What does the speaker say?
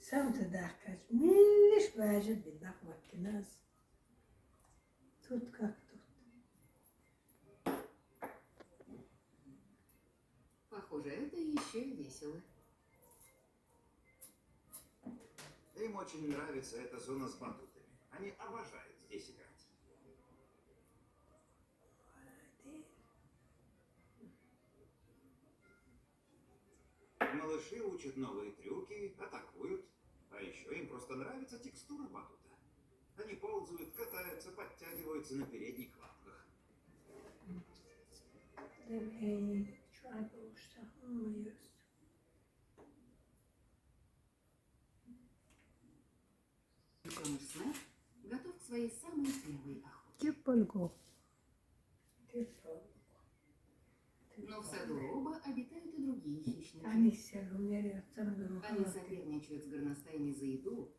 Сам ты дахкач. Миллиш бажет бедах маккиназ. Тут как тут. Похоже, это еще и весело. Им очень нравится эта зона с батутами. Они обожают здесь играть. Малыши учат новые трюки, атакуют. А еще им просто нравится текстура батута. Они ползают, катаются, подтягиваются на передних лапках. Малыш Снэп готов к своей самой первой охоте. Типанго. Но в саду Роба обитают и другие хищные Они животные. все умерят. Они соперничают с горностаями за еду